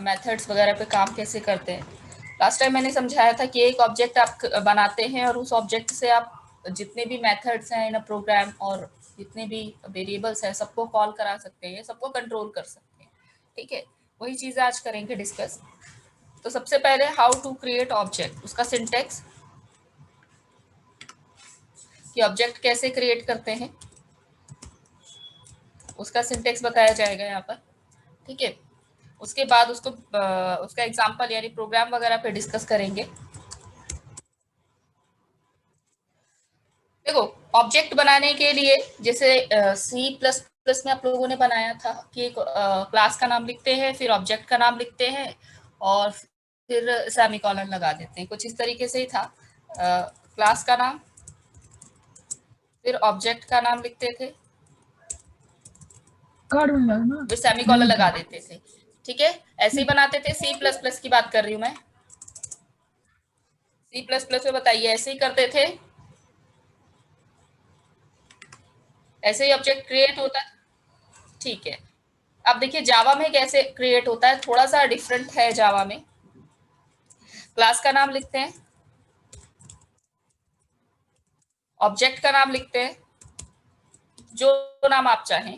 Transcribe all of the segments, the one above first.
Methods वगैरह पे काम कैसे करते हैं। लास्ट टाइम मैंने समझाया था कि एक ऑब्जेक्ट आप बनाते हैं और उस ऑब्जेक्ट से आप जितने भी मेथड्स हैं इन अ प्रोग्राम और जितने भी वेरिएबल्स हैं सबको कॉल करा सकते हैं, सबको कंट्रोल कर सकते हैं। ठीक है, वही चीज़ आज करेंगे डिस्कस। तो सबसे पहले हाउ टू क्रिएट ऑब्जेक्ट, उसका सिंटेक्स कि ऑब्जेक्ट कैसे क्रिएट करते हैं उसका सिंटेक्स बताया जाएगा यहाँ पर। ठीक है, उसके बाद उसका एग्जांपल यानी प्रोग्राम वगैरह पे डिस्कस करेंगे। देखो, ऑब्जेक्ट बनाने के लिए जैसे सी प्लस प्लस में आप लोगों ने बनाया था कि एक क्लास का नाम लिखते हैं, फिर ऑब्जेक्ट का नाम लिखते हैं और फिर सेमीकोलन लगा देते हैं, कुछ इस तरीके से ही था। क्लास का नाम, फिर ऑब्जेक्ट का नाम लिखते थे, फिर सेमीकोलन लगा देते थे। ठीक है, ऐसे ही बनाते थे। सी प्लस प्लस की बात कर रही हूँ मैं। सी प्लस प्लस में बताइए ऐसे ही करते थे, ऐसे ही ऑब्जेक्ट क्रिएट होता है। ठीक है, अब देखिए जावा में कैसे क्रिएट होता है, थोड़ा सा डिफरेंट है जावा में। क्लास का नाम लिखते हैं, ऑब्जेक्ट का नाम लिखते हैं, जो नाम आप चाहें।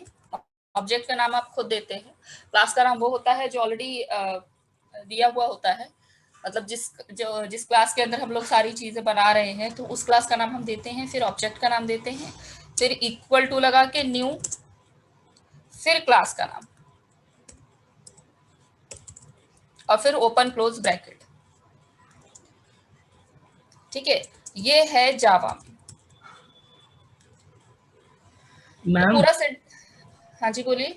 ऑब्जेक्ट का नाम आप खुद देते हैं, क्लास का नाम वो होता है जो ऑलरेडी दिया हुआ होता है, मतलब जिस क्लास के अंदर हम लोग सारी चीजें बना रहे हैं तो उस क्लास का नाम हम देते हैं। फिर ऑब्जेक्ट का नाम देते हैं, फिर इक्वल टू लगा के न्यू, फिर क्लास का नाम और फिर ओपन क्लोज ब्रैकेट। ठीक है, ये है जावा। तो मैम पूरा सेट। हाँ जी बोलिए।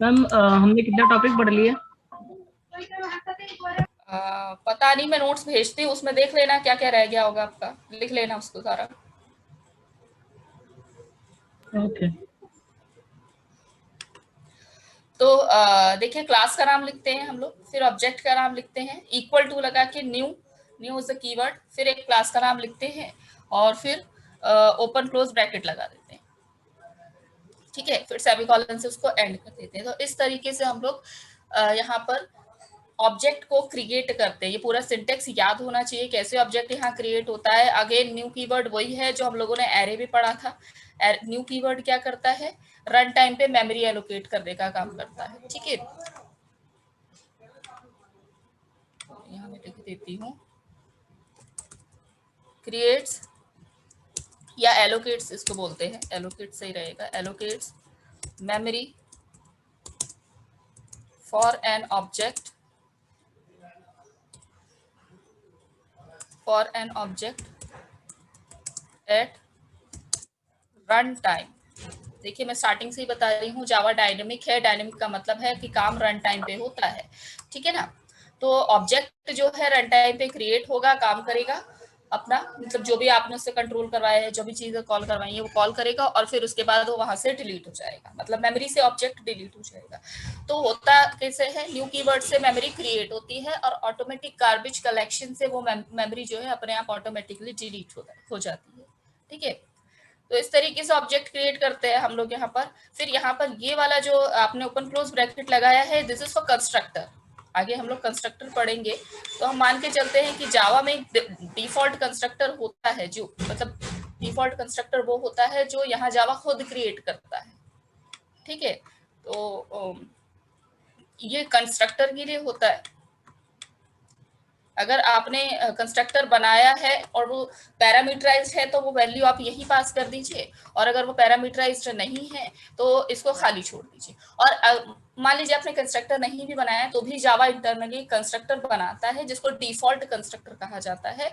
मैम हमने कितना टॉपिक पढ़ लिया? पता नहीं, मैं नोट्स भेजती हूँ, उसमें देख लेना क्या क्या रह गया होगा आपका, लिख लेना उसको सारा। ओके। तो देखिए क्लास का नाम लिखते हैं हम लोग, फिर ऑब्जेक्ट का नाम लिखते हैं, इक्वल टू लगा के new, new is the keyword, फिर एक क्लास का नाम लिखते हैं और फिर ओपन क्लोज ब्रैकेट लगा देते हैं। ठीक है, फिर सेमीकोलन से उसको एंड कर देते हैं। तो इस तरीके से हम लोग यहाँ पर ऑब्जेक्ट को क्रिएट करते हैं। ये पूरा सिंटेक्स याद होना चाहिए कैसे ऑब्जेक्ट यहाँ क्रिएट होता है। अगेन न्यू कीवर्ड वही है जो हम लोगों ने एरे में पढ़ा था। न्यू कीवर्ड क्या करता है, रन टाइम पे मेमोरी एलोकेट करने का काम करता है। ठीक है, यहाँ मैं लिख देती हूँ, क्रिएट्स या एलोकेट्स इसको बोलते हैं, एलोकेट सही रहेगा, allocates memory for an object, for an object at run time. देखिए मैं स्टार्टिंग से ही बता रही हूँ, जावा डायनेमिक है। डायनेमिक का मतलब है कि काम रन टाइम पे होता है। ठीक है ना, तो ऑब्जेक्ट जो है रन टाइम पे क्रिएट होगा, काम करेगा अपना, मतलब जो भी आपने उससे कंट्रोल करवाया है, जो भी चीजें कॉल करवाई है वो कॉल करेगा और फिर उसके बाद वो वहां से डिलीट हो जाएगा, मतलब मेमोरी से ऑब्जेक्ट डिलीट हो जाएगा। तो होता कैसे है, न्यू कीवर्ड से मेमोरी क्रिएट होती है और ऑटोमेटिक गार्बेज कलेक्शन से वो मेमोरी जो है अपने आप ऑटोमेटिकली डिलीट हो जाती है। ठीक है, तो इस तरीके से ऑब्जेक्ट क्रिएट करते हैं हम लोग यहाँ पर। फिर यहाँ पर ये वाला जो आपने ओपन क्लोज ब्रैकेट लगाया है, दिस इज फॉर कंस्ट्रक्टर। आगे हम लोग कंस्ट्रक्टर पढ़ेंगे, तो हम मान के चलते हैं कि जावा में डिफॉल्ट कंस्ट्रक्टर होता है, जो मतलब डिफॉल्ट कंस्ट्रक्टर वो होता है जो यहाँ जावा खुद क्रिएट करता है। ठीक है, तो ये कंस्ट्रक्टर के लिए होता है। अगर आपने कंस्ट्रक्टर बनाया है और वो पैरामीटराइज्ड है तो वो वैल्यू आप यही पास कर दीजिए, और अगर वो पैरामीटराइज्ड नहीं है तो इसको खाली छोड़ दीजिए। और मान लीजिए आपने कंस्ट्रक्टर नहीं भी बनाया तो भी जावा इंटरनली कंस्ट्रक्टर बनाता है जिसको डिफॉल्ट कंस्ट्रक्टर कहा जाता है।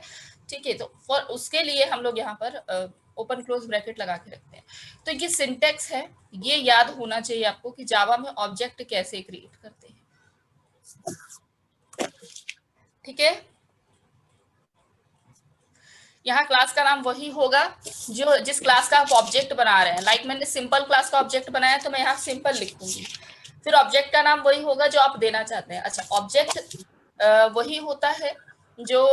ठीक है, तो फॉर उसके लिए हम लोग यहाँ पर ओपन क्लोज ब्रैकेट लगा के रखते हैं। तो ये सिंटेक्स है, ये याद होना चाहिए आपको कि जावा में ऑब्जेक्ट कैसे क्रिएट करते हैं। ठीक है, यहाँ क्लास का नाम वही होगा जो जिस क्लास का आप ऑब्जेक्ट बना रहे हैं। लाइक मैंने सिंपल क्लास का ऑब्जेक्ट बनाया तो मैं यहाँ सिंपल लिखूंगी। फिर ऑब्जेक्ट का नाम वही होगा जो आप देना चाहते हैं। अच्छा, ऑब्जेक्ट वही होता है जो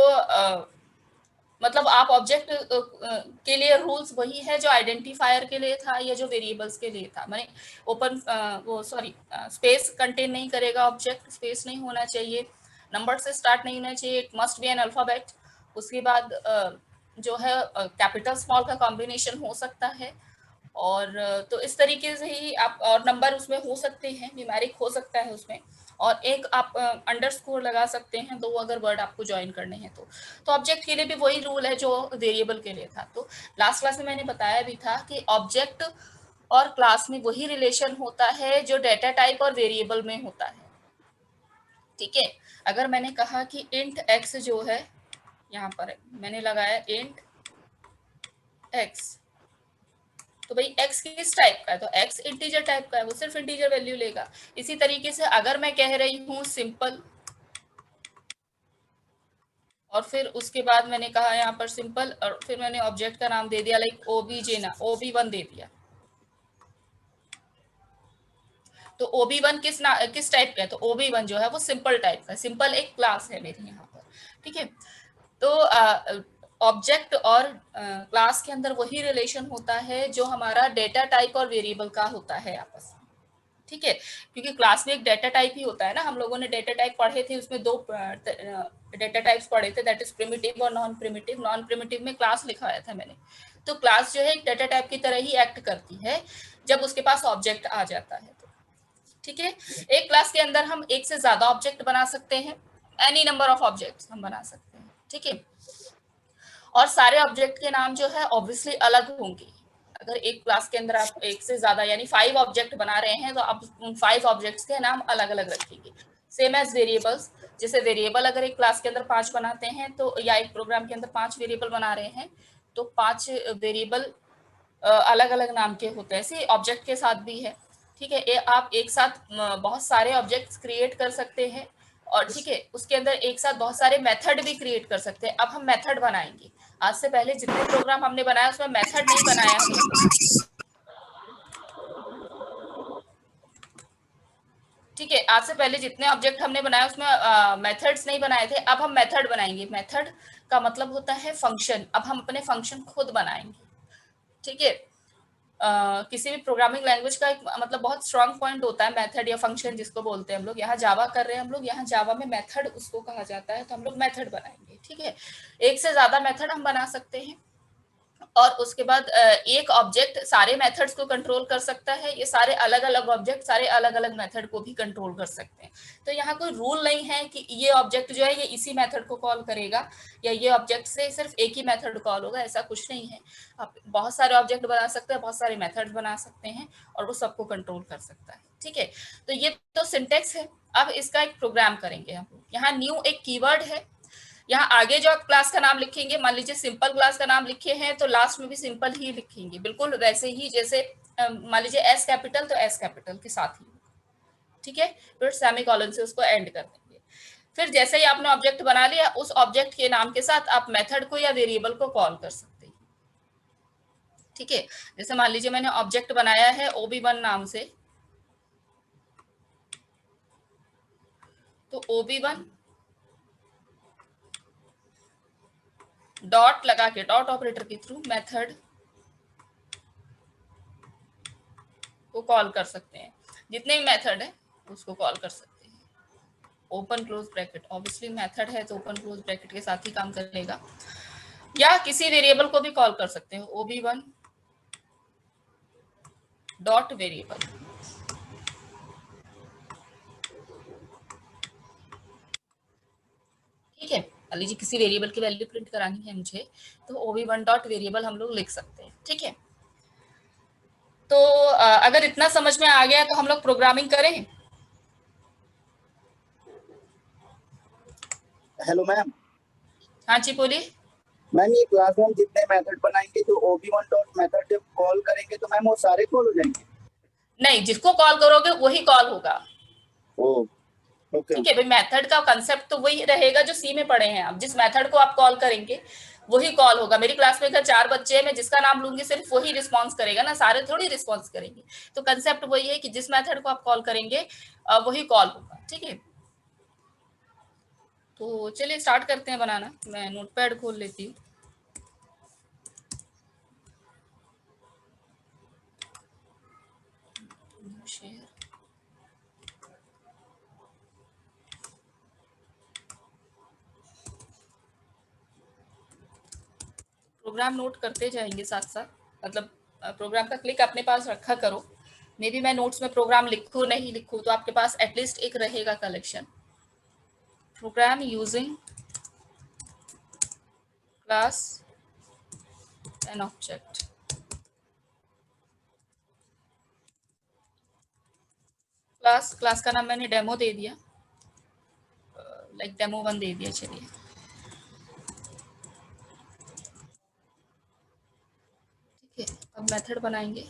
मतलब आप ऑब्जेक्ट के लिए रूल्स वही है जो आइडेंटिफायर के लिए था या जो वेरिएबल्स के लिए था। मैंने ओपन वो सॉरी स्पेस कंटेन नहीं करेगा ऑब्जेक्ट, स्पेस नहीं होना चाहिए, नंबर से स्टार्ट नहीं होना चाहिए, it must be an alphabet. उसके बाद जो है कैपिटल स्मॉल का कॉम्बिनेशन हो सकता है, और तो इस तरीके से ही आप, और नंबर उसमें हो सकते हैं, न्यूमेरिक हो सकता है उसमें, और एक आप अंडरस्कोर लगा सकते हैं दो अगर वर्ड आपको ज्वाइन करने हैं तो ऑब्जेक्ट के लिए भी वही रूल है जो वेरिएबल के लिए था। तो लास्ट क्लास में मैंने बताया भी था कि ऑब्जेक्ट और क्लास में वही रिलेशन होता है जो डेटा टाइप और वेरिएबल में होता है। ठीक है, अगर मैंने कहा कि इंट एक्स जो है, यहाँ पर मैंने लगाया इंट एक्स, तो भाई x किस टाइप का है, तो x इंटीजर टाइप का है, वो सिर्फ इंटीजर वैल्यू लेगा। इसी तरीके से अगर मैं कह रही हूँ सिंपल, और फिर उसके बाद मैंने कहा यहाँ पर सिंपल, और फिर मैंने ऑब्जेक्ट का नाम दे दिया लाइक ओबीजे, ओबी1 दे दिया, तो ओबी1 किस टाइप का है, तो ओबी1 जो है वो सिंपल टाइप का है। सिंपल एक क्लास है मेरे यहाँ पर। ठीक है, तो ऑब्जेक्ट और क्लास के अंदर वही रिलेशन होता है जो हमारा डेटा टाइप और वेरिएबल का होता है आपस में। ठीक है, क्योंकि क्लास में एक डेटा टाइप ही होता है ना, हम लोगों ने डेटा टाइप पढ़े थे, उसमें दो डेटा टाइप्स पढ़े थे, दैट इज प्रिमिटिव और नॉन प्रिमिटिव। नॉन प्रिमिटिव में क्लास लिखाया था मैंने। तो क्लास जो है एक डेटा टाइप की तरह ही एक्ट करती है जब उसके पास ऑब्जेक्ट आ जाता है। तो ठीक है, एक क्लास के अंदर हम एक से ज्यादा ऑब्जेक्ट बना सकते हैं, एनी नंबर ऑफ ऑब्जेक्ट्स हम बना सकते हैं। ठीक है, और सारे ऑब्जेक्ट के नाम जो है ऑब्वियसली अलग होंगे। अगर एक क्लास के अंदर आप एक से ज्यादा यानी 5 ऑब्जेक्ट बना रहे हैं तो आप उन 5 ऑब्जेक्ट्स के नाम अलग अलग रखेंगे। सेम एज वेरिएबल्स, जैसे वेरिएबल अगर एक क्लास के अंदर 5 बनाते हैं, तो या एक प्रोग्राम के अंदर 5 वेरिएबल बना रहे हैं, तो 5 वेरिएबल अलग अलग नाम के होते हैं। ऐसे ऑब्जेक्ट के साथ भी है। ठीक है, आप एक साथ बहुत सारे ऑब्जेक्ट्स क्रिएट कर सकते हैं, और ठीक है उसके अंदर एक साथ बहुत सारे मेथड भी क्रिएट कर सकते हैं। अब हम मेथड बनाएंगे, आज से पहले जितने प्रोग्राम हमने बनाया उसमें मेथड नहीं बनाया हमने। ठीक है, आज से पहले जितने ऑब्जेक्ट हमने बनाए उसमें मेथड्स नहीं बनाए थे, अब हम मेथड बनाएंगे। मेथड का मतलब होता है फंक्शन। अब हम अपने फंक्शन खुद बनाएंगे। ठीक है, किसी भी प्रोग्रामिंग लैंग्वेज का एक मतलब बहुत स्ट्रांग पॉइंट होता है मेथड या फंक्शन जिसको बोलते हैं हम लोग। यहाँ जावा कर रहे हैं हम लोग, यहाँ जावा में मेथड उसको कहा जाता है, तो हम लोग मेथड बनाएंगे। ठीक है, एक से ज्यादा मेथड हम बना सकते हैं, और उसके बाद एक ऑब्जेक्ट सारे मेथड्स को कंट्रोल कर सकता है, ये सारे अलग अलग ऑब्जेक्ट सारे अलग अलग मेथड को भी कंट्रोल कर सकते हैं। तो यहाँ कोई रूल नहीं है कि ये ऑब्जेक्ट जो है ये इसी मेथड को कॉल करेगा, या ये ऑब्जेक्ट से सिर्फ एक ही मेथड कॉल होगा, ऐसा कुछ नहीं है। आप बहुत सारे ऑब्जेक्ट बना सकते हैं, बहुत सारे मेथड्स बना सकते हैं, और वो सबको कंट्रोल कर सकता है। ठीक है, तो ये तो सिंटेक्स है। अब इसका एक प्रोग्राम करेंगे हम। यहाँ न्यू एक कीवर्ड है, यहाँ आगे जो आप क्लास का नाम लिखेंगे, मान लीजिए सिंपल क्लास का नाम लिखे हैं तो लास्ट में भी सिंपल ही लिखेंगे, बिल्कुल वैसे ही जैसे मान लीजिए एस कैपिटल तो एस कैपिटल के साथ ही। ठीक है, फिर सेमीकोलन से उसको एंड कर देंगे। फिर जैसे ही आपने ऑब्जेक्ट बना लिया, उस ऑब्जेक्ट के नाम के साथ आप मेथड को या वेरिएबल को कॉल कर सकते हैं। ठीक है, जैसे मान लीजिए मैंने ऑब्जेक्ट बनाया है ओबी1 नाम से, तो ओबी1 डॉट लगा के, डॉट ऑपरेटर के थ्रू मेथड को कॉल कर सकते हैं। जितने भी मेथड है उसको कॉल कर सकते हैं। Open close bracket, obviously method है तो ओपन क्लोज ब्रैकेट के साथ ही काम करेगा, या किसी वेरिएबल को भी कॉल कर सकते हैं, ओबी1 डॉट वेरिएबल। ठीक है, मान लीजिए किसी वेरिएबल की वैल्यू प्रिंट करानी है मुझे, तो ओबी1 डॉट वेरिएबल हम लोग लिख सकते हैं। ठीक है, तो अगर इतना समझ में आ गया तो हम लोग प्रोग्रामिंग करें। Hello ma'am. हाँ जी बोलिए। मैम ये क्लास में हम जितने मेथड बनाएंगे तो ओबी1 डॉट मेथड जब कॉल करेंगे तो मैम वो सारे कॉल हो जाएंगे? नहीं, जिसको कॉल करोगे वही कॉल होगा। ओ ओके। ठीक है भाई, मेथड का कंसेप्ट तो वही रहेगा जो सी में पढ़े हैं आप। जिस मेथड को आप कॉल करेंगे वही कॉल होगा। मेरी क्लास में अगर 4 बच्चे हैं, मैं जिसका नाम लूंगी सिर्फ वही रिस्पॉन्स करेगा ना, सारे थोड़ी रिस्पॉन्स करेंगे। तो कंसेप्ट वही है कि जिस मेथड को आप कॉल करेंगे वही कॉल होगा। ठीक है, तो चलिए स्टार्ट करते हैं बनाना। मैं नोटपैड खोल लेती हूँ। प्रोग्राम नोट करते जाएंगे साथ साथ, मतलब प्रोग्राम का क्लिक अपने पास रखा करो। मे बी मैं नोट्स में प्रोग्राम लिखूँ नहीं लिखूँ, तो आपके पास एटलीस्ट एक रहेगा collection. Program using class and object. Class का नाम मैंने डेमो दे दिया, लाइक डेमो 1 दे दिया। चलिए ठीक है, अब मेथड बनाएंगे।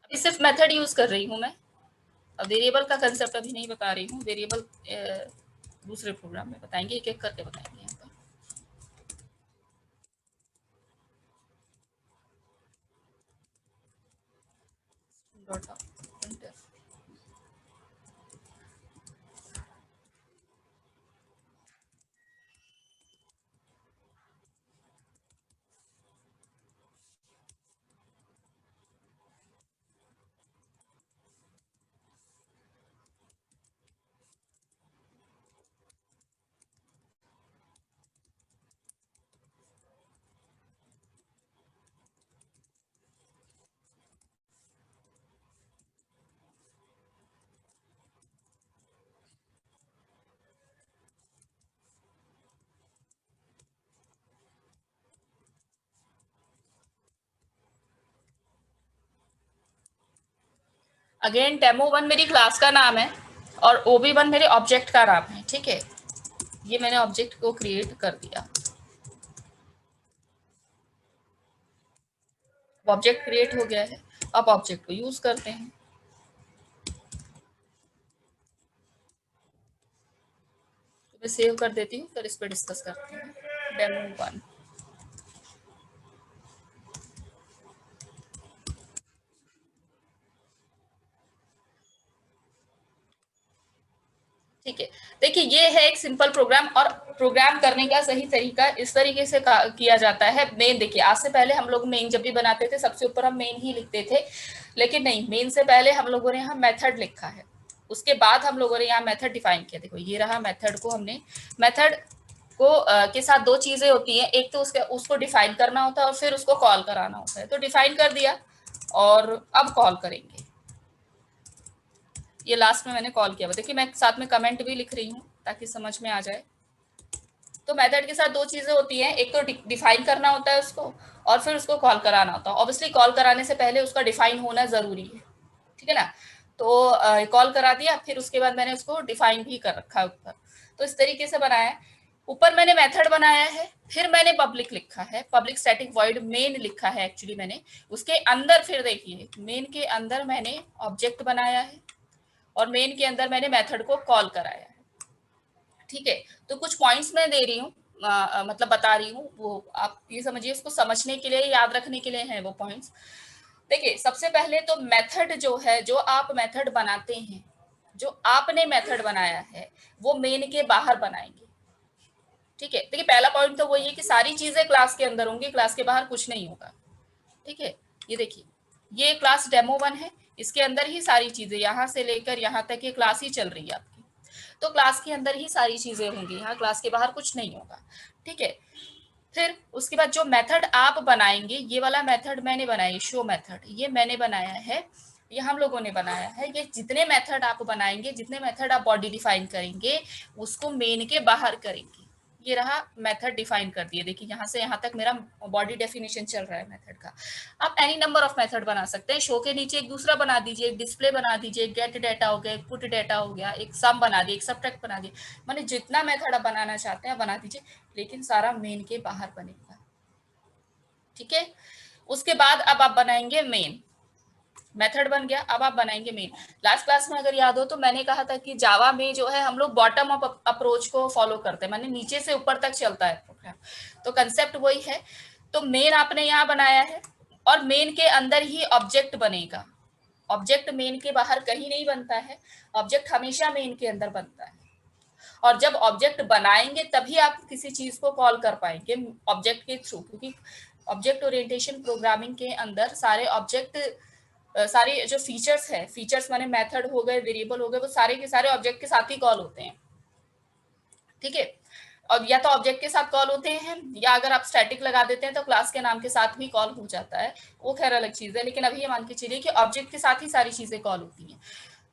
अभी सिर्फ मेथड यूज कर रही हूँ मैं, अब वेरिएबल का कंसेप्ट अभी नहीं बता रही हूँ। वेरिएबल दूसरे प्रोग्राम में बताएंगे, एक एक करके बताएंगे यहाँ पर। अगेन डेमो 1 मेरी क्लास का नाम है और OB1 मेरे ऑब्जेक्ट का नाम है। ठीक है, ये मैंने ऑब्जेक्ट को क्रिएट कर दिया। ऑब्जेक्ट क्रिएट हो गया है, अब ऑब्जेक्ट को यूज करते हैं। तो मैं सेव कर देती हूँ, फिर इस पर डिस्कस करते हैं। डेमो 1। ठीक है, देखिए ये है एक सिंपल प्रोग्राम, और प्रोग्राम करने का सही तरीका इस तरीके से किया जाता है। मेन देखिए, आज से पहले हम लोग मेन जब भी बनाते थे सबसे ऊपर हम मेन ही लिखते थे, लेकिन नहीं, मेन से पहले हम लोगों ने यहाँ मेथड लिखा है, उसके बाद हम लोगों ने यहाँ मेथड डिफाइन किया। देखो ये रहा मेथड को, हमने मेथड को के साथ दो चीजें होती हैं, एक तो उसको डिफाइन करना होता है और फिर उसको कॉल कराना होता है। तो डिफाइन कर दिया और अब कॉल करेंगे। ये लास्ट में मैंने कॉल किया। देखिए मैं साथ में कमेंट भी लिख रही हूँ ताकि समझ में आ जाए। तो मेथड के साथ दो चीजें होती हैं, एक तो डिफाइन करना होता है उसको, और फिर उसको कॉल कराना होता है। ऑब्वियसली कॉल कराने से पहले उसका डिफाइन होना जरूरी है, ठीक है ना। तो कॉल करा दिया, फिर उसके बाद मैंने उसको डिफाइन भी कर रखा है ऊपर। तो इस तरीके से बनाया है। ऊपर मैंने मेथड बनाया है, फिर मैंने पब्लिक लिखा है, पब्लिक स्टैटिक वॉइड मेन लिखा है एक्चुअली मैंने। उसके अंदर फिर देखिए मेन के अंदर मैंने ऑब्जेक्ट बनाया है और मेन के अंदर मैंने मेथड को कॉल कराया है। ठीक है, तो कुछ पॉइंट्स मैं दे रही हूँ, मतलब बता रही हूँ, वो आप ये समझिए, उसको समझने के लिए, याद रखने के लिए हैं वो पॉइंट्स। देखिए सबसे पहले तो मेथड जो है, जो आप मेथड बनाते हैं, जो आपने मेथड बनाया है वो मेन के बाहर बनाएंगे। ठीक है, देखिए पहला पॉइंट तो वही है कि सारी चीजें क्लास के अंदर होंगी, क्लास के बाहर कुछ नहीं होगा। ठीक है, ये देखिए ये क्लास डेमो 1 है, इसके अंदर ही सारी चीजें यहाँ से लेकर यहाँ तक ये क्लास ही चल रही है आपकी। तो क्लास के अंदर ही सारी चीजें होंगी, यहाँ क्लास के बाहर कुछ नहीं होगा। ठीक है, फिर उसके बाद जो मेथड आप बनाएंगे, ये वाला मेथड मैंने बनाया, शो मेथड, ये मैंने बनाया है, ये हम लोगों ने बनाया है। ये जितने मेथड आप बनाएंगे, जितने मेथड आप बॉडी डिफाइन करेंगे, उसको मेन के बाहर करेंगे। ये रहा मेथड डिफाइन कर दिए। देखिए यहाँ से यहाँ तक मेरा बॉडी डेफिनेशन चल रहा है मेथड का। आप एनी नंबर ऑफ मेथड बना सकते हैं। शो के नीचे एक दूसरा बना दीजिए, एक डिस्प्ले बना दीजिए, गेट डाटा हो गया, पुट डाटा हो गया, एक सम बना दिए, एक सबट्रैक्ट बना दिए। माने जितना मेथड आप बनाना चाहते हैं बना दीजिए, लेकिन सारा मेन के बाहर बनेगा। ठीक है, उसके बाद अब आप बनाएंगे मेन। मेथड बन गया, अब आप बनाएंगे मेन। लास्ट क्लास में अगर याद हो तो मैंने कहा था कि जावा में जो है हम लोग बॉटम अप अप्रोच को फॉलो करते हैं, माने नीचे से ऊपर तक चलता है प्रोग्राम। तो कंसेप्ट वही है। तो मेन आपने यहाँ बनाया है और मेन के अंदर ही ऑब्जेक्ट बनेगा। ऑब्जेक्ट मेन के बाहर कहीं नहीं बनता है, ऑब्जेक्ट हमेशा मेन के अंदर बनता है। और जब ऑब्जेक्ट बनाएंगे तभी आप किसी चीज को कॉल कर पाएंगे ऑब्जेक्ट के थ्रू, क्योंकि ऑब्जेक्ट ओरिएंटेशन प्रोग्रामिंग के अंदर सारे ऑब्जेक्ट सारी जो फीचर्स है, फीचर्स माने मेथड हो गए, वेरिएबल हो गए, वो सारे के सारे ऑब्जेक्ट के साथ ही कॉल होते हैं, ठीक है। और या तो ऑब्जेक्ट के साथ कॉल होते हैं, या अगर आप स्टैटिक लगा देते हैं तो क्लास के नाम के साथ भी कॉल हो जाता है, वो खैर अलग चीज है। लेकिन अभी ये मान के चलिए कि ऑब्जेक्ट के साथ ही सारी चीजें कॉल होती हैं।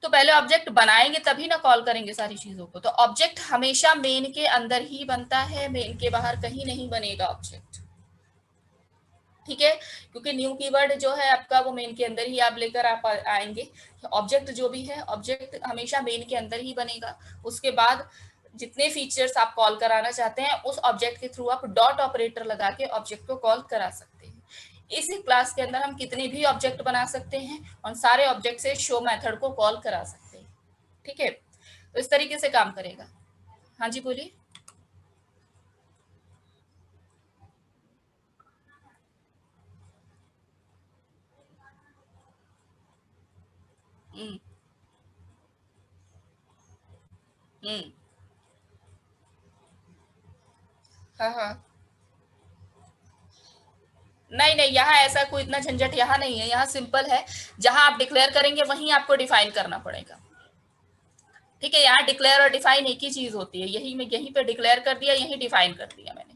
तो पहले ऑब्जेक्ट बनाएंगे तभी ना कॉल करेंगे सारी चीजों को। तो ऑब्जेक्ट हमेशा मेन के अंदर ही बनता है, मेन के बाहर कहीं नहीं बनेगा ऑब्जेक्ट, ठीक है। क्योंकि न्यू कीवर्ड जो है आपका वो मेन के अंदर ही आप लेकर आप आएंगे। ऑब्जेक्ट जो भी है, ऑब्जेक्ट हमेशा मेन के अंदर ही बनेगा। उसके बाद जितने फीचर्स आप कॉल कराना चाहते हैं उस ऑब्जेक्ट के थ्रू आप डॉट ऑपरेटर लगा के ऑब्जेक्ट को कॉल करा सकते हैं। इसी क्लास के अंदर हम कितने भी ऑब्जेक्ट बना सकते हैं और सारे ऑब्जेक्ट से शो मेथड को कॉल करा सकते हैं, ठीक है। तो इस तरीके से काम करेगा। हाँ जी बोलिए। हम्म हम्म हाँ हाँ। नहीं नहीं, यहाँ ऐसा कोई इतना झंझट यहाँ नहीं है। यहाँ सिंपल है, जहां आप डिक्लेयर करेंगे वहीं आपको डिफाइन करना पड़ेगा, ठीक है। यहाँ डिक्लेयर और डिफाइन एक ही चीज होती है। यही मैं यहीं पे डिक्लेयर कर दिया, यहीं डिफाइन कर दिया मैंने,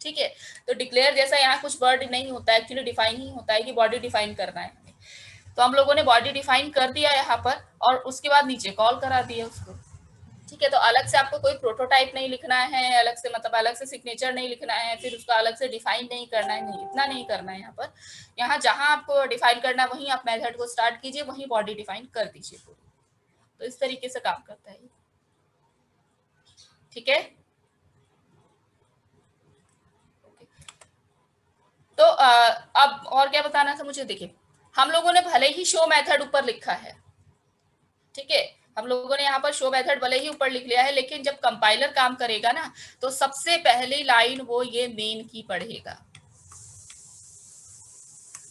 ठीक है। तो डिक्लेयर जैसा यहाँ कुछ वर्ड नहीं होता है, एक्चुअली डिफाइन ही होता है कि बॉडी डिफाइन करना है हमें। तो हम लोगों ने बॉडी डिफाइन कर दिया यहाँ पर, और उसके बाद नीचे कॉल करा दिया उसको, ठीक है। तो अलग से आपको कोई प्रोटोटाइप नहीं लिखना है, अलग से मतलब अलग से सिग्नेचर नहीं लिखना है, फिर उसको अलग से डिफाइन नहीं करना है, नहीं इतना नहीं करना है यहाँ पर। यहाँ जहां आपको डिफाइन करना है वहीं आप मेथड को स्टार्ट कीजिए, वहीं बॉडी डिफाइन कर दीजिए पूरी। तो इस तरीके से काम करता है, ठीक है। तो अब और क्या बताना था मुझे, देखिए हम लोगों ने भले ही शो मेथड ऊपर लिखा है, ठीक है। हम लोगों ने यहाँ पर शो मेथड भले ही ऊपर लिख लिया है, लेकिन जब कंपाइलर काम करेगा ना तो सबसे पहली लाइन वो ये मेन की पढ़ेगा।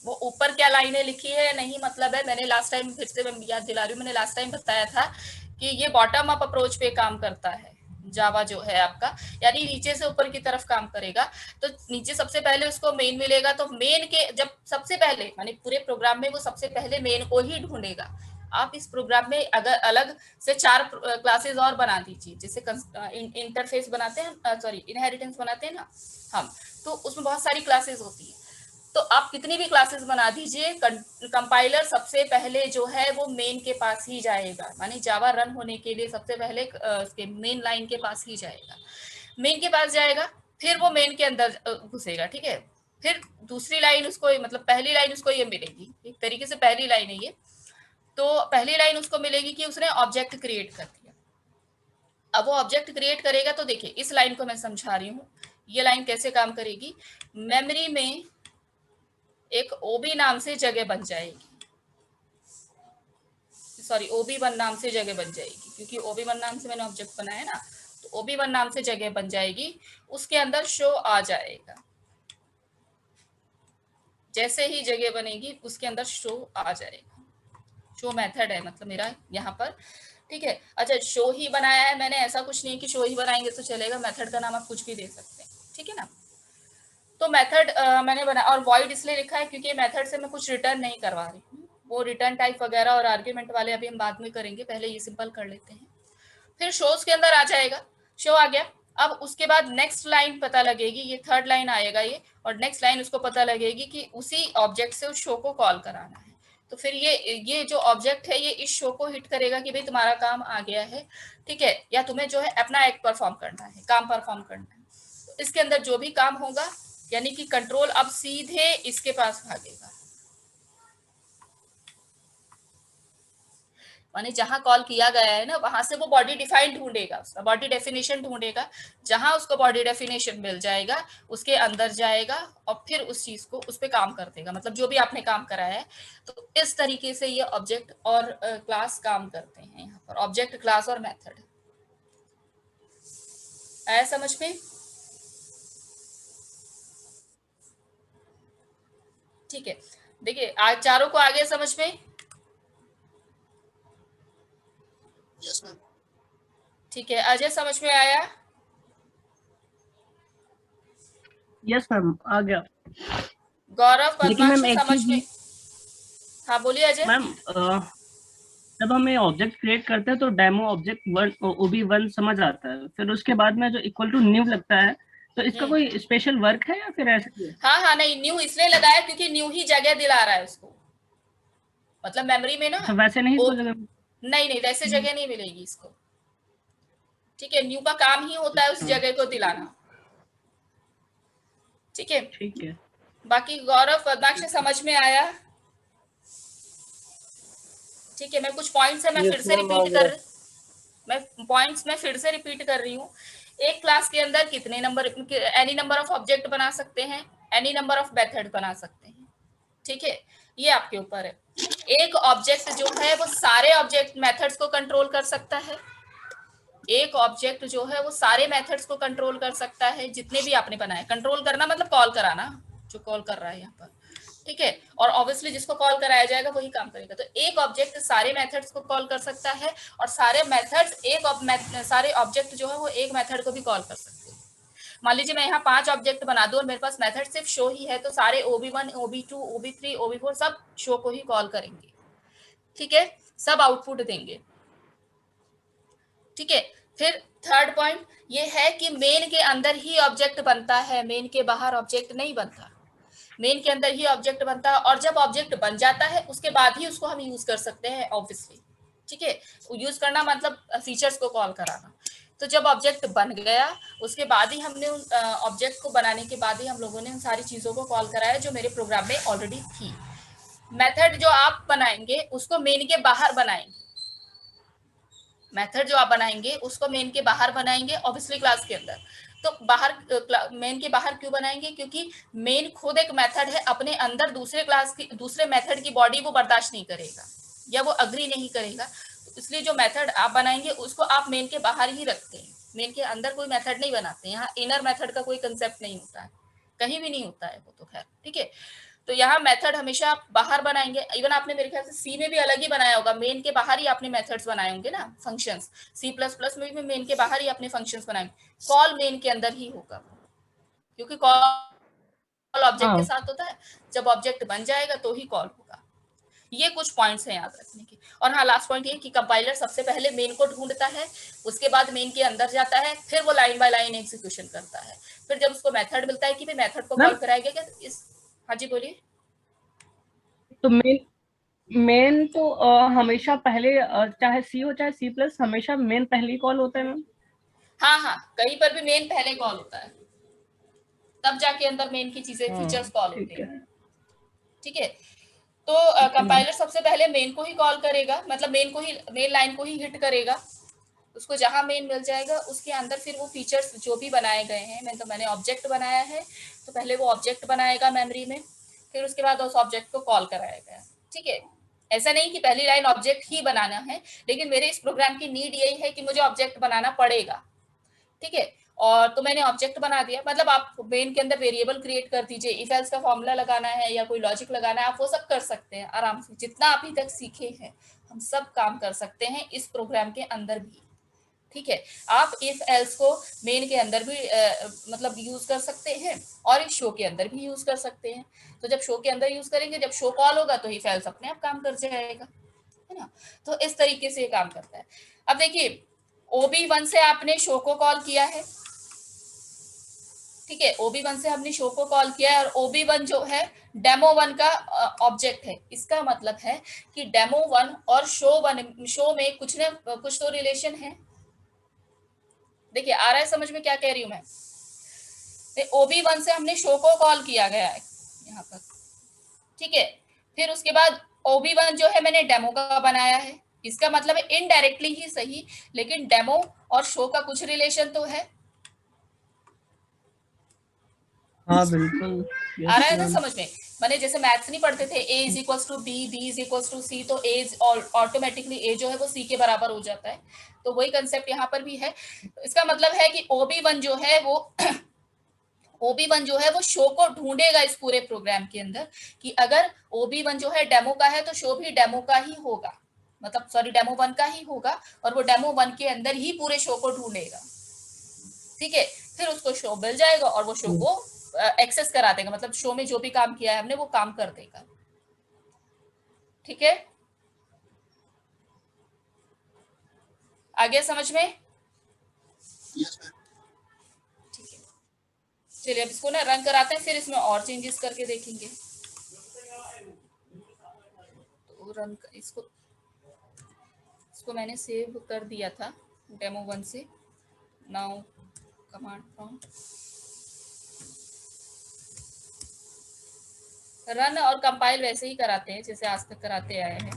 वो ऊपर क्या लाइनें लिखी है नहीं मतलब है, मैंने लास्ट टाइम, फिर से मैं याद दिला रही हूँ, मैंने लास्ट टाइम बताया था कि ये बॉटम अप अप्रोच पे काम करता है जावा जो है आपका, यानी नीचे से ऊपर की तरफ काम करेगा। तो नीचे सबसे पहले उसको मेन मिलेगा, तो मेन के जब सबसे पहले माने पूरे प्रोग्राम में वो सबसे पहले मेन को ही ढूंढेगा। आप इस प्रोग्राम में अगर अलग से 4 क्लासेस और बना दीजिए, जैसे इंटरफेस बनाते हैं, सॉरी इनहेरिटेंस बनाते हैं ना हम, तो उसमें बहुत सारी क्लासेस होती है। तो आप कितनी भी क्लासेस बना दीजिए, कंपाइलर सबसे पहले जो है वो मेन के पास ही जाएगा, मानी जावा रन होने के लिए सबसे पहले उसके मेन लाइन के पास ही जाएगा। मेन के पास जाएगा, फिर वो मेन के अंदर घुसेगा, ठीक है। फिर दूसरी लाइन उसको, मतलब पहली लाइन उसको ये मिलेगी, एक तरीके से पहली लाइन है ये। तो पहली लाइन उसको मिलेगी कि उसने ऑब्जेक्ट क्रिएट कर दिया। अब वो ऑब्जेक्ट क्रिएट करेगा, तो देखिए इस लाइन को मैं समझा रही हूँ, ये लाइन कैसे काम करेगी। मेमोरी में एक ओबी नाम से जगह बन जाएगी, सॉरी OB1 नाम से जगह बन जाएगी, क्योंकि OB1 नाम से मैंने ऑब्जेक्ट बनाया ना, तो OB1 नाम से जगह बन जाएगी, उसके अंदर शो आ जाएगा। जैसे ही जगह बनेगी उसके अंदर शो आ जाएगा। शो मेथड है मतलब मेरा यहाँ पर, ठीक है। अच्छा शो ही बनाया है मैंने, ऐसा कुछ नहीं कि शो ही बनाएंगे तो चलेगा, मेथड का नाम आप कुछ भी दे सकते हैं, ठीक है ना। तो मेथड मैंने बनाया, और वॉइड इसलिए लिखा है क्योंकि मेथड से मैं कुछ रिटर्न नहीं करवा रही हूँ। वो रिटर्न टाइप वगैरह और आर्ग्यूमेंट वाले अभी हम बाद में करेंगे, पहले ये सिंपल कर लेते हैं। फिर शोज के अंदर आ जाएगा, शो आ गया। अब उसके बाद नेक्स्ट लाइन पता लगेगी, ये थर्ड लाइन आएगा ये, और नेक्स्ट लाइन उसको पता लगेगी कि उसी ऑब्जेक्ट से उस शो को कॉल कराना है। तो फिर ये जो ऑब्जेक्ट है ये इस शो को हिट करेगा कि भाई तुम्हारा काम आ गया है, ठीक है, या तुम्हें जो है अपना एक परफॉर्म करना है, काम परफॉर्म करना है। तो इसके अंदर जो भी काम होगा, यानी कि कंट्रोल अब सीधे इसके पास भागेगा, माने जहां कॉल किया गया है ना वहां से वो बॉडी डिफाइन ढूंढेगा, उसका बॉडी डेफिनेशन ढूंढेगा। जहां उसको बॉडी डेफिनेशन मिल जाएगा उसके अंदर जाएगा और फिर उस चीज को उस पर काम कर देगा, मतलब जो भी आपने काम कराया है। तो इस तरीके से ये ऑब्जेक्ट और क्लास काम करते हैं। यहाँ पर ऑब्जेक्ट, क्लास और मेथड आया समझ में, ठीक है। देखिए आज चारों को आगे समझ में, ठीक है। अजय समझ में आया? यस मैम आ गया। गौरव, लेकिन मैम पद्माक्षी एक समझ चीज, में? हाँ बोलिए अजय। मैम जब हम ये ऑब्जेक्ट क्रिएट करते हैं तो डेमो ऑब्जेक्ट वन OB1 समझ आता है, फिर उसके बाद में जो इक्वल टू न्यू लगता है, तो इसका हम्म। कोई स्पेशल वर्क है या फिर ऐसे ही है? हाँ हाँ, नहीं न्यू इसलिए लगाया क्योंकि न्यू ही जगह दिला रहा है उसको, मतलब मेमोरी में ना। अच्छा, वैसे नहीं ओ, इसको जगह। नहीं नहीं, वैसे हम्म, जगह नहीं मिलेगी इसको। ठीक है, न्यू का काम ही होता है उस अच्छा जगह को दिलाना। ठीक है। ठीक है। बाकी गौरव पद्माक्ष समझ में आया? ठीक है, मैं कुछ पॉइंट्स है मैं फिर यस से मैम आ रिपीट गया। कर मैं पॉइंट्स में फिर से रिपीट कर रही हूँ। एक क्लास के अंदर कितने number, any number of object बना सकते हैं, एनी नंबर ऑफ मेथड बना सकते हैं। ठीक है, ये आपके ऊपर है। एक ऑब्जेक्ट जो है वो सारे ऑब्जेक्ट मेथड्स को कंट्रोल कर सकता है। एक ऑब्जेक्ट जो है वो सारे मेथड्स को कंट्रोल कर सकता है, जितने भी आपने बनाए। कंट्रोल करना मतलब कॉल कराना, जो कॉल कर रहा है यहाँ पर। ठीक है, और ऑब्वियसली जिसको कॉल कराया जाएगा वही काम करेगा। तो एक ऑब्जेक्ट सारे मेथड्स को कॉल कर सकता है, और सारे मेथड्स सारे ऑब्जेक्ट जो है वो एक मेथड को भी कॉल कर सकते हैं। मान लीजिए मैं यहाँ 5 ऑब्जेक्ट बना दूं और मेरे पास मेथड सिर्फ शो ही है, तो सारे OB1 OB2 OB3 OB4 सब शो को ही कॉल करेंगे। ठीक है, सब आउटपुट देंगे। ठीक है, फिर थर्ड पॉइंट ये है कि मेन के अंदर ही ऑब्जेक्ट बनता है, मेन के बाहर ऑब्जेक्ट नहीं बनता। मेन के अंदर ही ऑब्जेक्ट बनता है, और जब ऑब्जेक्ट बन जाता है उसके बाद ही उसको हम यूज कर सकते हैं ऑब्वियसली। ठीक है, यूज करना मतलब फीचर्स को कॉल कराना। तो जब ऑब्जेक्ट बन गया उसके बाद ही हमने उन ऑब्जेक्ट को बनाने के बाद ही हम लोगों ने उन सारी चीजों को कॉल कराया जो मेरे प्रोग्राम में ऑलरेडी थी। मेथड जो आप बनाएंगे उसको मेन के बाहर बनाएंगे। मेथड जो आप बनाएंगे उसको मेन के बाहर बनाएंगे ऑब्वियसली क्लास के अंदर। तो बाहर मेन के बाहर क्यों बनाएंगे? क्योंकि मेन खुद एक मेथड है, अपने अंदर दूसरे क्लास की दूसरे मेथड की बॉडी वो बर्दाश्त नहीं करेगा या वो अग्री नहीं करेगा। तो इसलिए जो मेथड आप बनाएंगे उसको आप मेन के बाहर ही रखते हैं, मेन के अंदर कोई मेथड नहीं बनाते। यहाँ इनर मेथड का कोई कंसेप्ट नहीं होता है, कहीं भी नहीं होता है वो तो खैर। ठीक है, तो यहाँ मेथड हमेशा आप बाहर बनाएंगे। इवन आपने मेरे ख्याल से सी में भी अलग ही बनाया होगा, मेन के बाहर ही आपने मेथड्स बनाए होंगे ना, फंक्शंस। C++ में भी मेन के बाहर ही आपने फंक्शंस बनाएंगे। कॉल मेन के अंदर ही होगा, क्योंकि कॉल ऑब्जेक्ट के हाँ साथ होता है। जब ऑब्जेक्ट बन जाएगा तो ही कॉल होगा। ये कुछ पॉइंट्स हैं याद रखने के। और हाँ, लास्ट पॉइंट ये कि कंपाइलर सबसे पहले मेन को ढूंढता है, उसके बाद मेन के अंदर जाता है, फिर वो लाइन बाय लाइन एग्जीक्यूशन करता है। फिर जब उसको मेथड मिलता है कि भाई मेथड को कॉल मैम, कराएगा क्या, इस। हाँ जी बोलिए। तो मेन मेन तो हमेशा पहले चाहे सी हो चाहे C+, हमेशा मेन पहली कॉल होता है मैम। हाँ हाँ, कहीं पर भी मेन पहले कॉल होता है, तब जाके अंदर मेन की चीजें फीचर्स हाँ कॉल होते ठीक है। हैं। ठीक है, तो ठीक है मैम। कंपाइलर सबसे पहले मेन को ही कॉल करेगा, मतलब मेन लाइन को ही हिट करेगा। उसको जहां मेन मिल जाएगा उसके अंदर फिर वो फीचर्स जो भी बनाए गए हैं, मैंने ऑब्जेक्ट बनाया है तो पहले वो ऑब्जेक्ट बनाएगा मेमोरी में, फिर उसके बाद उस ऑब्जेक्ट को कॉल कराएगा। ठीक है, ऐसा नहीं कि पहली लाइन ऑब्जेक्ट ही बनाना है, लेकिन मेरे इस प्रोग्राम की नीड यही है कि मुझे ऑब्जेक्ट बनाना पड़ेगा। ठीक है, और तो मैंने ऑब्जेक्ट बना दिया, मतलब आप मेन के अंदर वेरिएबल क्रिएट कर दीजिए, इफ एल्स का फॉर्मूला लगाना है या कोई लॉजिक लगाना है, आप वो सब कर सकते हैं आराम से। जितना अभी तक सीखे हैं हम सब काम कर सकते हैं इस प्रोग्राम के अंदर भी। ठीक है, आप इफ एल्स को मेन के अंदर भी मतलब यूज कर सकते हैं, और इस शो के अंदर भी यूज कर सकते हैं। तो जब शो के अंदर यूज करेंगे, जब शो कॉल होगा तो इफ एल्स अपने आप काम कर जाएगा, है ना। तो इस तरीके से ये काम करता है। अब देखिए, OB1 से आपने शो को कॉल किया है। ठीक है, OB1 से हमने शो को कॉल किया है, और OB1 जो है डेमो1 का ऑब्जेक्ट है। इसका मतलब है कि डेमो1 और शो में कुछ न कुछ तो रिलेशन है। देखिए, आ रहा है समझ में क्या कह रही हूं मैं? OB1 से हमने शो को कॉल किया गया है यहाँ पर। ठीक है, फिर उसके बाद OB1 जो है मैंने डेमो का बनाया है। इसका मतलब है इनडायरेक्टली ही सही, लेकिन डेमो और शो का कुछ रिलेशन तो है। हाँ बिल्कुल। आ यस रहा है ना मैम। समझ में? मैंने जैसे मैथ्स नहीं पढ़ते थे, A is equal to B, B is equal to C, तो ए ऑटोमेटिकली ए जो है वो सी के बराबर हो जाता है। तो वही कंसेप्ट यहाँ पर भी है। इसका मतलब है कि OB1 जो है वो OB1 जो है वो शो को ढूंढेगा इस पूरे प्रोग्राम के अंदर, कि अगर OB1 जो है डेमो का है तो शो भी डेमो का ही होगा, मतलब सॉरी डेमो1 का ही होगा, और वो डेमो1 के अंदर ही पूरे शो को ढूंढेगा। ठीक है, फिर उसको शो मिल जाएगा और वो शो को एक्सेस करा देगा, मतलब शो में जो भी काम किया है हमने वो काम कर देगा। ठीक है, आ गया समझ में? Yes ma'am. ठीक है, चलिए अब इसको ना रन कराते हैं, फिर इसमें और चेंजेस करके देखेंगे। तो रन इसको मैंने सेव कर दिया था डेमो 1 से। नाउ कमांड प्रॉम्प्ट रन और कंपाइल वैसे ही कराते हैं जैसे आज तक कराते आए हैं।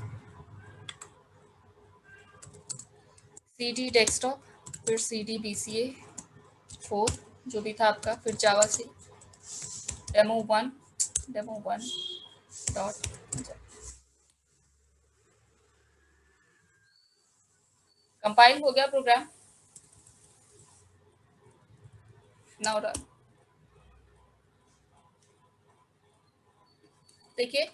CD डेस्कटॉप, फिर CD BCA 4 जो भी था आपका, फिर जावा से डेमो 1 डॉट कंपाइल हो गया प्रोग्राम। Now run. देखिए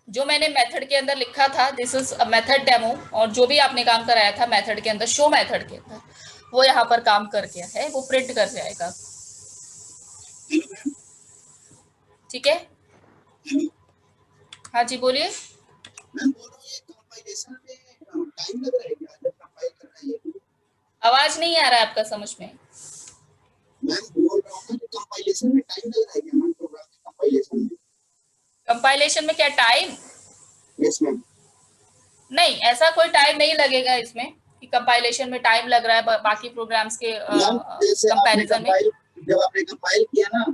जो मैंने मेथड के अंदर लिखा था, this is a method demo, और जो भी आपने काम कराया था मेथड के अंदर, शो मेथड के अंदर, वो यहाँ पर काम कर गया है, वो प्रिंट कर जाएगा। ठीक है, हाँ जी बोलिए। मैम बोल रहा हूँ ये कंपाइलेशन में टाइम लग रहा है क्या जब कंपाइल कर रहा है ये? आवाज नहीं आ रहा है आपका समझ में। मैम बोल रहा हूँ कि कंपाइलेशन में टाइम लग रहा है क्या मैम प्रोग्राम के कंपाइलेशन में? कंपाइलेशन में क्या टाइम? Yes ma'am. नहीं, ऐसा कोई टाइम नहीं लगेगा इसमें कि कंपाइलेशन में टाइम लग रहा है बाकी प्रोग्राम्स के मैम जैसे आपने कंपैरिजन में। कंपाइल, जब आपने कंपाइल किया ना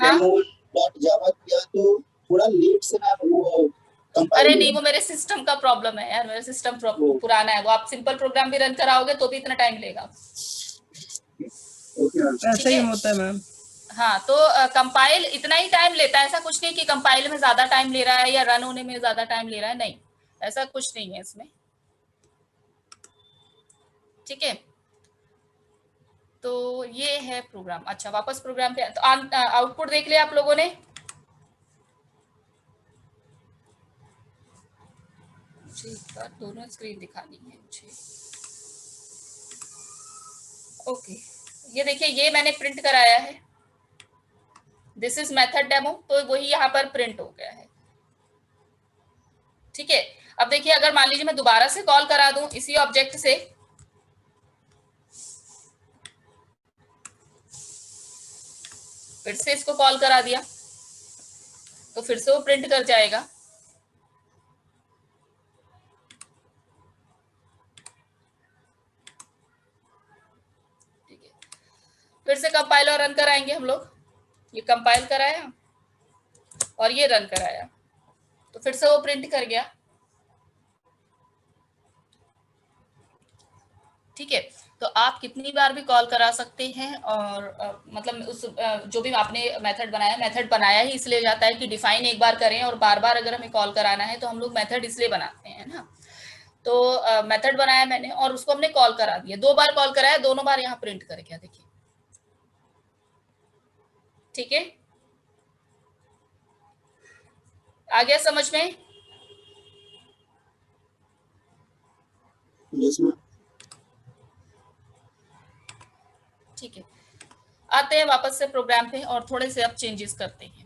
हाँ? demo.java किया तो थोड़ा लेट से मैम वो कंपाइल अरे नहीं, वो मेरे सिस्टम का प्रॉब्लम है यार, मेरा सिस्टम पुराना है। वो आप सिंपल प्रोग्राम भी रन कराओगे तो भी इतना टाइम लेगा। ऐसा ही होता है मैम। हाँ, तो कंपाइल इतना ही टाइम लेता है, ऐसा कुछ नहीं कि कंपाइल में ज्यादा टाइम ले रहा है या रन होने में ज्यादा टाइम ले रहा है, नहीं, ऐसा कुछ नहीं है इसमें। ठीक है, तो ये है प्रोग्राम। अच्छा, वापस प्रोग्राम पे, तो आउटपुट देख लिया आप लोगों ने? एक बार दोनों स्क्रीन दिखानी है मुझे। ओके, ये देखिए, ये मैंने प्रिंट कराया है, दिस इज मेथड डेमो, तो वही यहाँ पर प्रिंट हो गया है। ठीक है, अब देखिए अगर मान लीजिए मैं दोबारा से कॉल करा दूं इसी ऑब्जेक्ट से, फिर से इसको कॉल करा दिया तो फिर से वो प्रिंट कर जाएगा। ठीक है, फिर से कंपाइल और रन कराएंगे हम लोग। ये कंपाइल कराया और ये रन कराया, तो फिर से वो प्रिंट कर गया। ठीक है, तो आप कितनी बार भी कॉल करा सकते हैं, और मतलब उस जो भी आपने मेथड बनाया ही इसलिए जाता है कि डिफाइन एक बार करें, और बार बार अगर हमें कॉल कराना है तो हम लोग मेथड इसलिए बनाते हैं ना। तो मेथड बनाया मैंने और उसको हमने कॉल करा दिया, 2 बार कॉल कराया, दोनों बार यहाँ प्रिंट कर गया, देखिए। ठीक है, आ गया समझ में? Yes ma'am. ठीक है, आते हैं वापस से प्रोग्राम पे और थोड़े से अब चेंजेस करते हैं।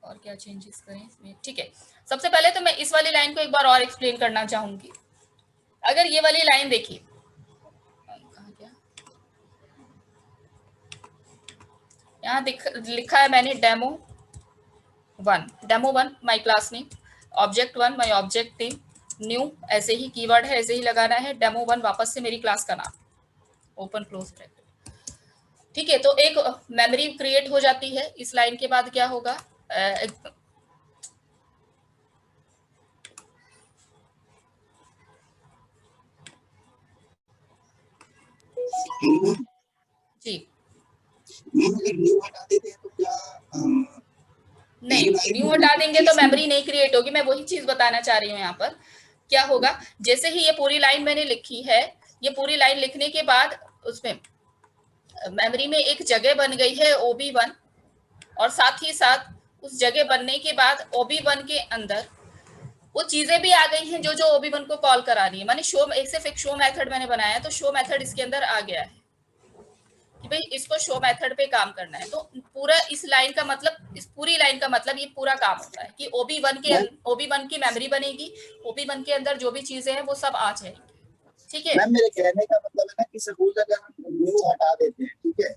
और क्या चेंजेस करें इसमें? ठीक है, सबसे पहले तो मैं इस वाली लाइन को एक बार और एक्सप्लेन करना चाहूंगी। अगर ये वाली लाइन देखिए, कहाँ गया, यहाँ लिखा है मैंने demo 1 my class name, object 1 my object name, new ऐसे ही कीवर्ड है, ऐसे ही लगाना है, डेमो 1 वापस से मेरी क्लास का नाम, ओपन क्लोज ब्रैकेट। ठीक है, तो एक मेमोरी क्रिएट हो जाती है। इस लाइन के बाद क्या होगा, जी न्यू हटा देते हैं तो क्या नहीं, न्यू हटा देंगे तो मेमोरी नहीं क्रिएट होगी। मैं वही चीज बताना चाह रही हूँ यहाँ पर। क्या होगा, जैसे ही ये पूरी लाइन मैंने लिखी है, ये पूरी लाइन लिखने के बाद उसमें मेमोरी में एक जगह बन गई है OB1, और साथ ही साथ उस जगह बनने के बाद OB1 के अंदर वो चीजें भी आ गई हैं जो OB1 को कॉल करा रही है। माने सिर्फ एक शो मेथड मैंने बनाया, तो शो मेथड इसके अंदर आ गया है कि पे इसको शो मेथड पे काम करना है। तो पूरा इस लाइन का मतलब, इस पूरी लाइन का मतलब ये पूरा काम होता है कि OB1 की मेमोरी बनेगी, OB1 के अंदर जो भी चीजें हैं वो सब आ जाएंगी। ठीक है मैम, मेरे कहने का मतलब है ना कि सपोज अगर हम न्यू हटा देते हैं, ठीक है,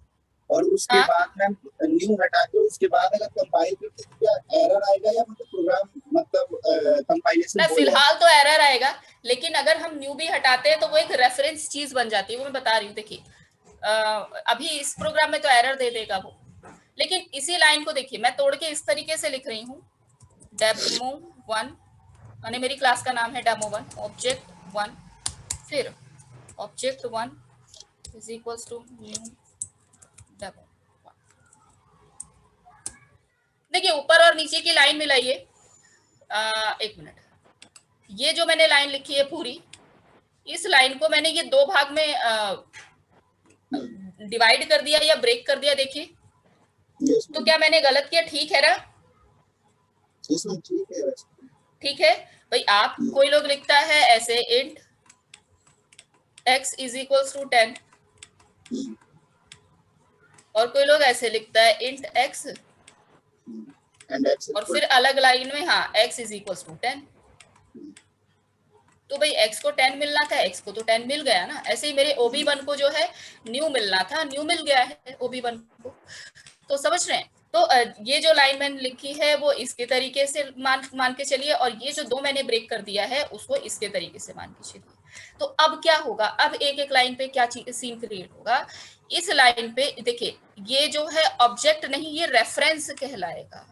और उसके हाँ? बाद मैम न्यू हटा के उसके बाद अगर कंपाइल करते हैं तो क्या एरर आएगा या मतलब प्रोग्राम मतलब कंपाइलेशन ना, हो जाएगा? फिलहाल तो एरर आएगा, लेकिन अगर हम न्यू भी हटाते हैं तो वो एक रेफरेंस चीज बन जाती है, वो मैं बता रही हूँ। देखिए अभी इस प्रोग्राम में तो एरर दे देगा वो, लेकिन इसी लाइन को देखिए मैं तोड़ के इस तरीके से लिख रही हूँ, डेमो1, माने मेरी क्लास का नाम है डेमो1, ऑब्जेक्ट1, फिर ऑब्जेक्ट1 is equals to new demo. देखिए ऊपर और नीचे की लाइन मिलाइए। एक मिनट, ये जो मैंने लाइन लिखी है पूरी, इस लाइन को मैंने ये दो भाग में डिवाइड कर दिया या ब्रेक कर दिया। देखिए यस तो मैम, क्या मैंने गलत किया? ठीक है ना? यस मैम, ठीक है वैसे। ठीक है भाई। आप कोई लोग लिखता है ऐसे, int x is equals to 10, और कोई लोग ऐसे लिखता है इंट x, एंड एक्स और फिर अलग लाइन में हाँ x इज इक्वल्स टू 10। तो भाई x को 10 मिलना था, x को तो 10 मिल गया ना। ऐसे ही मेरे OB1 को जो है न्यू मिलना था, न्यू मिल गया है OB1 को। तो समझ रहे हैं? तो ये जो लाइन मैंने लिखी है वो इसके तरीके से मान के चलिए, और ये जो दो मैंने ब्रेक कर दिया है उसको इसके तरीके से मान के चलिए। तो अब क्या होगा, अब एक एक लाइन पे क्या सीन क्रिएट होगा। इस लाइन पे देखिए, ये जो है ऑब्जेक्ट नहीं, ये रेफरेंस कहलाएगा।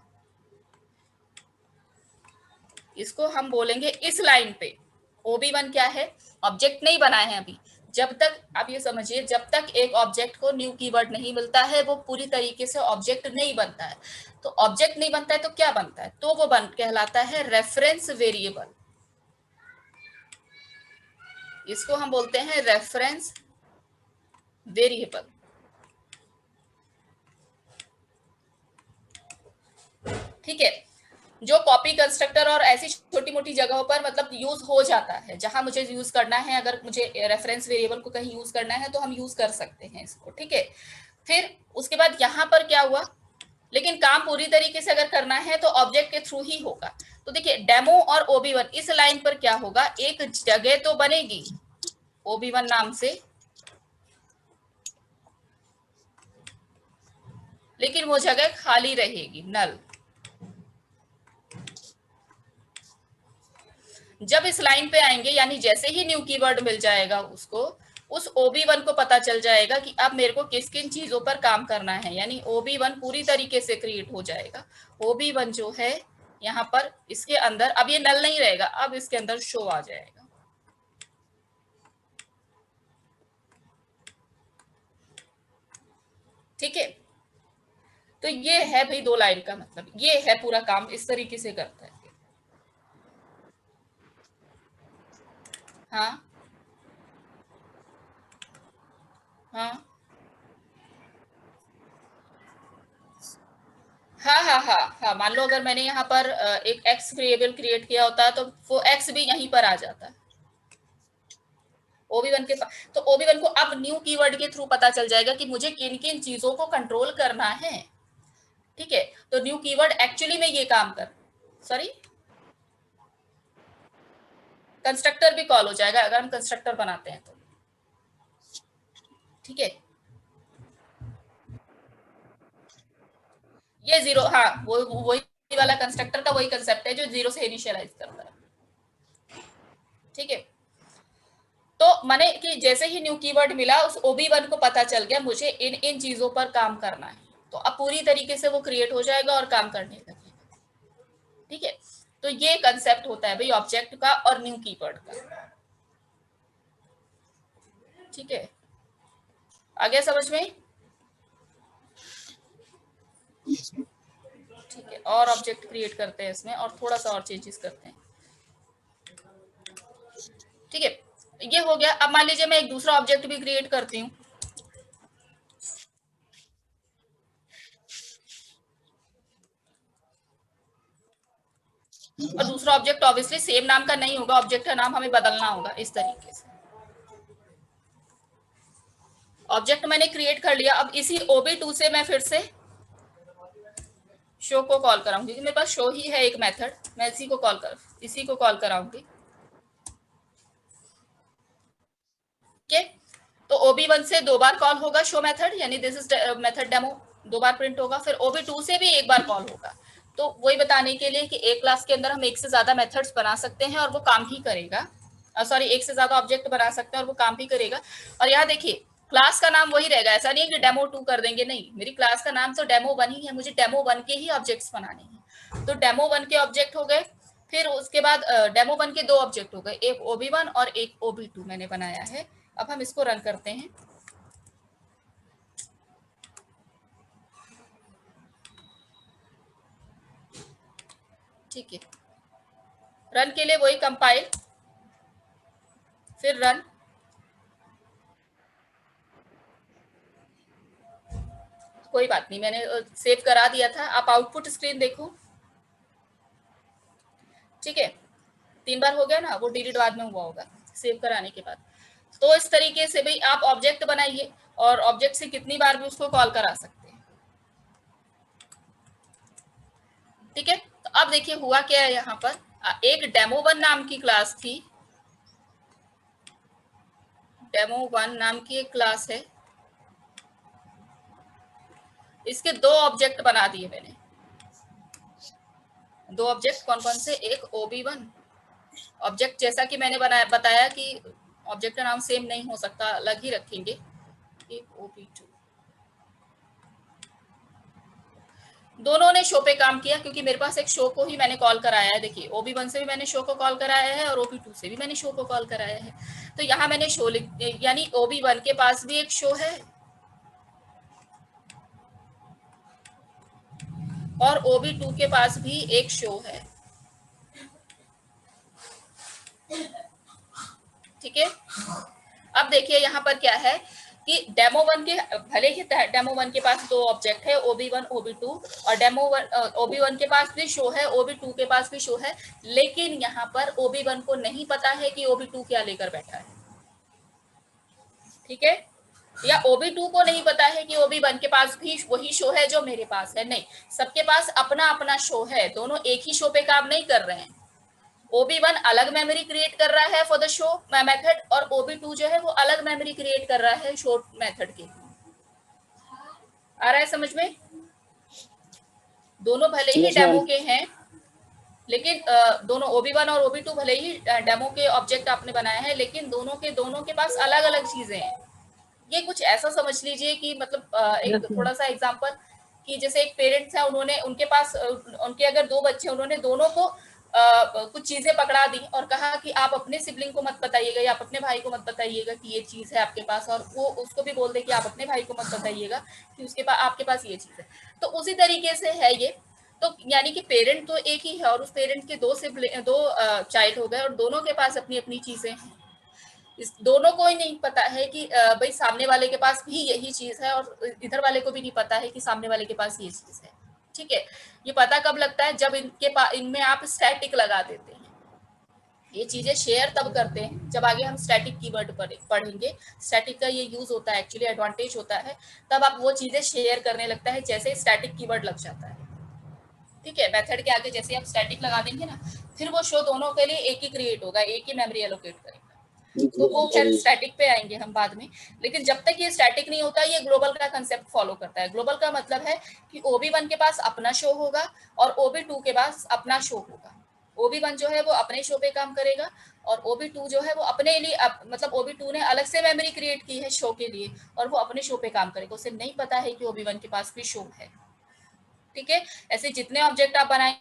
इसको हम बोलेंगे इस लाइन पे OB1 क्या है, ऑब्जेक्ट नहीं बना है अभी। जब तक, आप ये समझिए, जब तक एक ऑब्जेक्ट को न्यू कीवर्ड नहीं मिलता है वो पूरी तरीके से ऑब्जेक्ट नहीं बनता है। तो ऑब्जेक्ट नहीं बनता है तो क्या बनता है, तो वो कहलाता है रेफरेंस वेरिएबल। इसको हम बोलते हैं रेफरेंस वेरिएबल। ठीक है, जो कॉपी कंस्ट्रक्टर और ऐसी छोटी मोटी जगहों पर मतलब यूज हो जाता है, जहां मुझे यूज करना है, अगर मुझे रेफरेंस वेरिएबल को कहीं यूज करना है तो हम यूज कर सकते हैं इसको। ठीक है, फिर उसके बाद यहाँ पर क्या हुआ, लेकिन काम पूरी तरीके से अगर करना है तो ऑब्जेक्ट के थ्रू ही होगा। तो देखिए डेमो और OB1 इस लाइन पर क्या होगा, एक जगह तो बनेगी OB1 नाम से, लेकिन वो जगह खाली रहेगी, नल। जब इस लाइन पे आएंगे, यानी जैसे ही न्यू कीवर्ड मिल जाएगा उसको, उस OB1 को पता चल जाएगा कि अब मेरे को किस किन चीजों पर काम करना है, यानी OB1 पूरी तरीके से क्रिएट हो जाएगा। OB1 जो है यहाँ पर इसके अंदर अब ये नल नहीं रहेगा, अब इसके अंदर शो आ जाएगा। ठीक है, तो ये है भाई दो लाइन का मतलब, ये है पूरा काम इस तरीके से करता है। हाँ हाँ हाँ हाँ हाँ हाँ, मान लो अगर मैंने यहाँ पर एक एक्स वेरिएबल क्रिएट किया होता है तो वो एक्स भी यहीं पर आ जाता है OB1 के पास। तो OB1 को अब न्यू कीवर्ड के थ्रू पता चल जाएगा कि मुझे किन किन चीजों को कंट्रोल करना है। ठीक है, तो न्यू कीवर्ड एक्चुअली में ये काम कर, सॉरी, कंस्ट्रक्टर भी कॉल हो जाएगा अगर हम कंस्ट्रक्टर बनाते हैं तो। ठीक है, ये जीरो, हाँ वो वही वाला कंस्ट्रक्टर का वही कंसेप्ट है जो जीरो से इनिशियलाइज करता है। ठीक है, तो माने कि जैसे ही न्यू कीवर्ड मिला उस OB1 को पता चल गया मुझे इन इन चीजों पर काम करना है, तो अब पूरी तरीके से वो क्रिएट हो जाएगा और काम करने लगेगा। ठीक है, तो ये कंसेप्ट होता है भाई ऑब्जेक्ट का और न्यू कीवर्ड का। ठीक है, आ गया समझ में? ठीक है, और ऑब्जेक्ट क्रिएट करते हैं इसमें और थोड़ा सा और चेंजेस करते हैं। ठीक है, ये हो गया। अब मान लीजिए मैं एक दूसरा ऑब्जेक्ट भी क्रिएट करती हूँ। और दूसरा ऑब्जेक्ट ऑब्वियसली सेम नाम का नहीं होगा, ऑब्जेक्ट का नाम हमें बदलना होगा इस तरीके से। ऑब्जेक्ट मैंने क्रिएट कर लिया। अब इसी OB2 से मैं फिर से शो को कॉल कराऊंगी, क्योंकि मेरे पास शो ही है एक मेथड, मैं इसी को कॉल कराऊंगी। ठीक है, तो OB1 से 2 बार कॉल होगा शो मेथड, यानी this is method demo, 2 bar print होगा। फिर OB2 से भी 1 बार कॉल होगा। तो वही बताने के लिए कि एक क्लास के अंदर हम एक से ज्यादा मेथड्स बना सकते हैं और वो काम ही करेगा। सॉरी, एक से ज्यादा ऑब्जेक्ट बना सकते हैं और वो काम भी करेगा। और यहाँ देखिए, क्लास का नाम वही रहेगा, ऐसा नहीं है कि डेमो2 कर देंगे, नहीं, मेरी क्लास का नाम तो डेमो1 ही है, मुझे डेमो1 के ही ऑब्जेक्ट्स बनाने हैं। तो डेमो1 के ऑब्जेक्ट हो गए, फिर उसके बाद डेमो1 के 2 ऑब्जेक्ट हो गए, एक OB1 और एक OB2 मैंने बनाया है। अब हम इसको रन करते हैं। ठीक है, रन के लिए वही कंपाइल, फिर रन। कोई बात नहीं, मैंने सेव करा दिया था। आप आउटपुट स्क्रीन देखो। ठीक है, 3 बार हो गया ना, वो डिलीट बाद में हुआ होगा सेव कराने के बाद। तो इस तरीके से भाई आप ऑब्जेक्ट बनाइए और ऑब्जेक्ट से कितनी बार भी उसको कॉल करा सकते हैं। ठीक है, तो अब देखिए हुआ क्या है यहाँ पर, एक डेमो1 नाम की क्लास थी, डेमो1 नाम की एक क्लास है, इसके 2 ऑब्जेक्ट बना दिए मैंने। 2 ऑब्जेक्ट कौन कौन से, एक OB1 ऑब्जेक्ट, जैसा कि मैंने बताया कि ऑब्जेक्ट का नाम सेम नहीं हो सकता, अलग ही रखेंगे। एक OB2, दोनों ने शो पे काम किया, क्योंकि मेरे पास एक शो को ही मैंने कॉल कराया है। देखिए, OB1 से भी मैंने शो को कॉल कराया है और OB2 से भी मैंने शो को कॉल कराया है। तो यहाँ मैंने शो यानी OB1 के पास भी एक शो है और OB2 के पास भी एक शो है। ठीक है, अब देखिए यहाँ पर क्या है कि डेमो1 के, भले ही डेमो1 के पास 2 ऑब्जेक्ट है, OB1 OB2, और OB1 के पास भी शो है, OB2 के पास भी शो है, लेकिन यहाँ पर OB1 को नहीं पता है कि OB2 क्या लेकर बैठा है। ठीक है, या OB2 को नहीं पता है कि OB1 के पास भी वही शो है जो मेरे पास है। नहीं, सबके पास अपना अपना शो है, दोनों एक ही शो पे काम नहीं कर रहे हैं। OB1 अलग मेमोरी क्रिएट कर रहा है फॉर द शो मेथड, और OB2 जो है वो अलग मेमोरी क्रिएट कर रहा है शो मेथड के। आ रहा है समझ में? दोनों भले ही डेमो के हैं, लेकिन दोनों OB1 और OB2 भले ही डेमो के ऑब्जेक्ट आपने बनाए हैं, लेकिन दोनों के पास अलग अलग चीजें हैं। ये कुछ ऐसा समझ लीजिए कि मतलब एक थोड़ा सा एग्जांपल, कि जैसे एक पेरेंट्स है, उन्होंने उनके पास उनके अगर 2 बच्चे, उन्होंने दोनों को कुछ चीजें पकड़ा दी और कहा कि आप अपने सिबलिंग को मत बताइएगा या आप अपने भाई को मत बताइएगा कि ये चीज है आपके पास, और वो उसको भी बोल दे कि आप अपने भाई को मत बताइएगा कि उसके पास आपके पास ये चीज है। तो उसी तरीके से है ये। तो यानी कि पेरेंट तो एक ही है और उस पेरेंट के 2 चाइल्ड हो गए और दोनों के पास अपनी अपनी चीजें हैं। इस दोनों को ही नहीं पता है कि भाई सामने वाले के पास भी यही चीज है, और इधर वाले को भी नहीं पता है कि सामने वाले के पास ये चीज है। ठीक है, ये पता कब लगता है, जब इनमें आप स्टैटिक लगा देते हैं। ये चीजें शेयर तब करते हैं जब आगे हम स्टैटिक कीवर्ड पढ़ेंगे। स्टैटिक का ये यूज होता है, एक्चुअली एडवांटेज होता है, तब आप वो चीजें शेयर करने लगता है जैसे स्टैटिक कीवर्ड लग जाता है। ठीक है, मेथड के आगे जैसे आप स्टैटिक लगा देंगे ना, फिर वो शो दोनों के लिए एक ही क्रिएट होगा, एक ही मेमोरी एलोकेट करेगा। तो वो खैर स्टैटिक पे आएंगे हम बाद में, लेकिन जब तक ये स्टैटिक नहीं होता, ये ग्लोबल का कंसेप्ट फॉलो करता है। ग्लोबल का मतलब है कि OB1 के पास अपना शो होगा और OB2 के पास अपना शो होगा। OB1 जो है वो अपने शो पे काम करेगा और OB2 जो है वो अपने लिए मतलब OB2 ने अलग से मेमोरी क्रिएट की है शो के लिए और वो अपने शो पे काम करेगा। उसे नहीं पता है कि OB1 के पास भी शो है। ठीक है, ऐसे जितने ऑब्जेक्ट आप बनाए